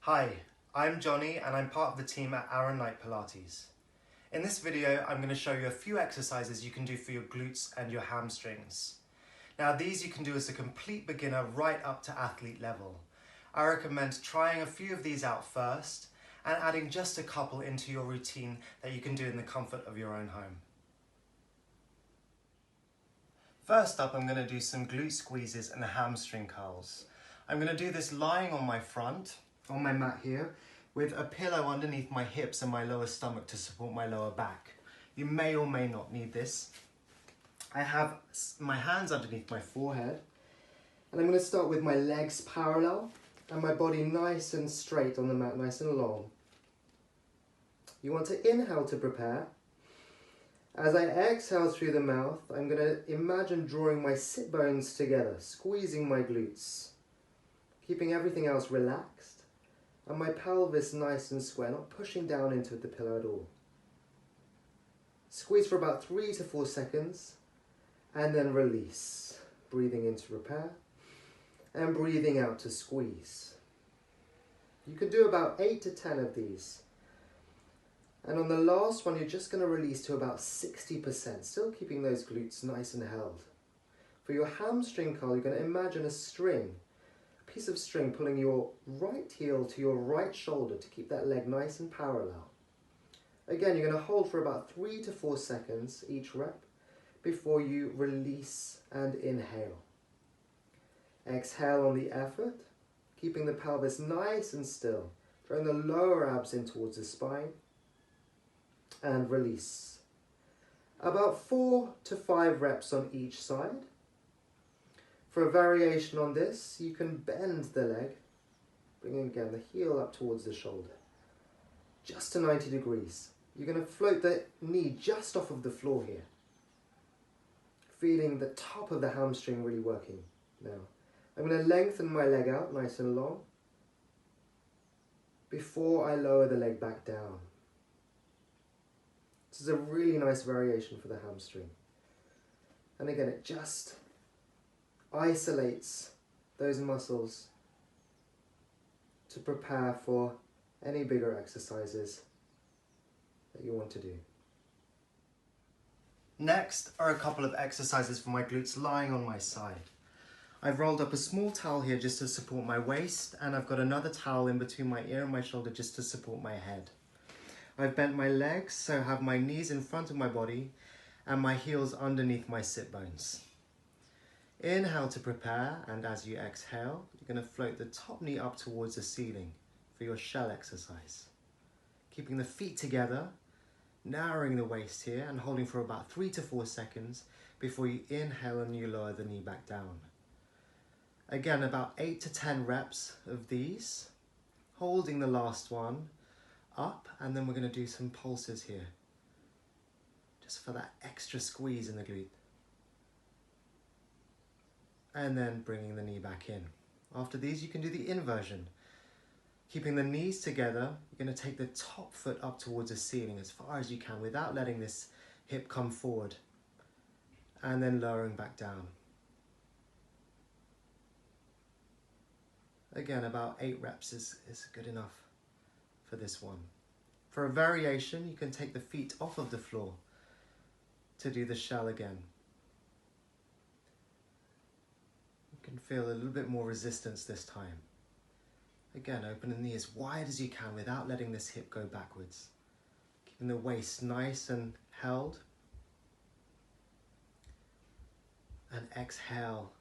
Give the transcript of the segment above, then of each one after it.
Hi, I'm Jonny and I'm part of the team at Aaron Knight Pilates. In this video, I'm going to show you a few exercises you can do for your glutes and your hamstrings. Now these you can do as a complete beginner right up to athlete level. I recommend trying a few of these out first and adding just a couple into your routine that you can do in the comfort of your own home. First up, I'm going to do some glute squeezes and hamstring curls. I'm going to do this lying on my front, on my mat here, with a pillow underneath my hips and my lower stomach to support my lower back. You may or may not need this. I have my hands underneath my forehead, and I'm going to start with my legs parallel and my body nice and straight on the mat, nice and long. You want to inhale to prepare. As I exhale through the mouth, I'm going to imagine drawing my sit bones together, squeezing my glutes, keeping everything else relaxed, and my pelvis nice and square, not pushing down into the pillow at all. Squeeze for about 3 to 4 seconds, and then release. Breathing in to prepare, and breathing out to squeeze. You can do about 8 to 10 of these. And on the last one, you're just going to release to about 60%, still keeping those glutes nice and held. For your hamstring curl, you're going to imagine a string, a piece of string pulling your right heel to your right shoulder to keep that leg nice and parallel. Again, you're going to hold for about 3 to 4 seconds each rep before you release and inhale. Exhale on the effort, keeping the pelvis nice and still, drawing the lower abs in towards the spine. And release. About 4 to 5 reps on each side. For a variation on this, you can bend the leg, bringing again the heel up towards the shoulder, just to 90 degrees. You're going to float the knee just off of the floor here, feeling the top of the hamstring really working now. I'm going to lengthen my leg out nice and long before I lower the leg back down. This is a really nice variation for the hamstring. And again, it just isolates those muscles to prepare for any bigger exercises that you want to do. Next are a couple of exercises for my glutes lying on my side. I've rolled up a small towel here just to support my waist, and I've got another towel in between my ear and my shoulder just to support my head. I've bent my legs, so I have my knees in front of my body and my heels underneath my sit bones. Inhale to prepare, and as you exhale, you're going to float the top knee up towards the ceiling for your shell exercise. Keeping the feet together, narrowing the waist here and holding for about 3 to 4 seconds before you inhale and you lower the knee back down. Again, about 8 to 10 reps of these, holding the last one up, and then we're going to do some pulses here, just for that extra squeeze in the glute. And then bringing the knee back in. After these, you can do the inversion. Keeping the knees together, you're going to take the top foot up towards the ceiling as far as you can without letting this hip come forward, and then lowering back down. Again, about 8 reps is good enough for this one. For a variation, you can take the feet off of the floor to do the shell again. You can feel a little bit more resistance this time. Again, open the knee as wide as you can without letting this hip go backwards. Keeping the waist nice and held. And exhale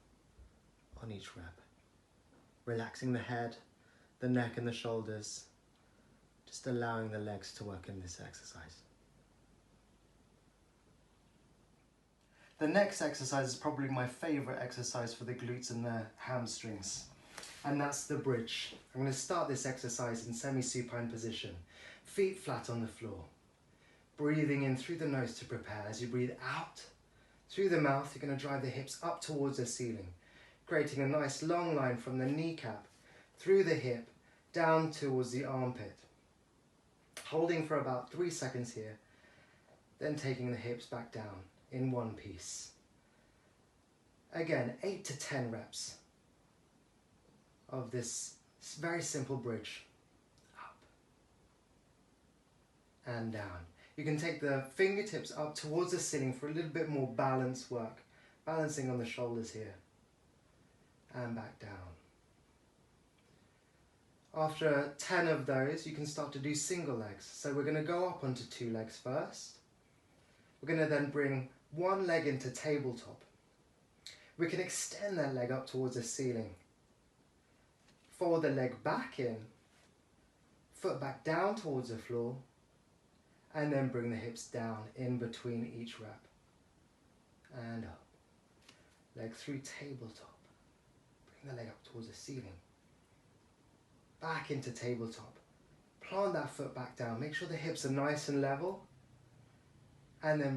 on each rep. Relaxing the head, the neck and the shoulders. Just allowing the legs to work in this exercise. The next exercise is probably my favorite exercise for the glutes and the hamstrings, and that's the bridge. I'm going to start this exercise in semi-supine position, feet flat on the floor. Breathing in through the nose to prepare. As you breathe out through the mouth, you're going to drive the hips up towards the ceiling, creating a nice long line from the kneecap through the hip down towards the armpit. Holding for about 3 seconds here, then taking the hips back down in one piece. Again, 8 to 10 reps of this very simple bridge. and down. You can take the fingertips up towards the ceiling for a little bit more balance work. Balancing on the shoulders here. And back down. After 10 of those, you can start to do single legs. So we're going to go up onto 2 legs first. We're going to then bring one leg into tabletop. We can extend that leg up towards the ceiling. Fold the leg back in, foot back down towards the floor, and then bring the hips down in between each rep. And up. Leg through tabletop. Bring the leg up towards the ceiling. Back into tabletop. Plant that foot back down. Make sure the hips are nice and level. And then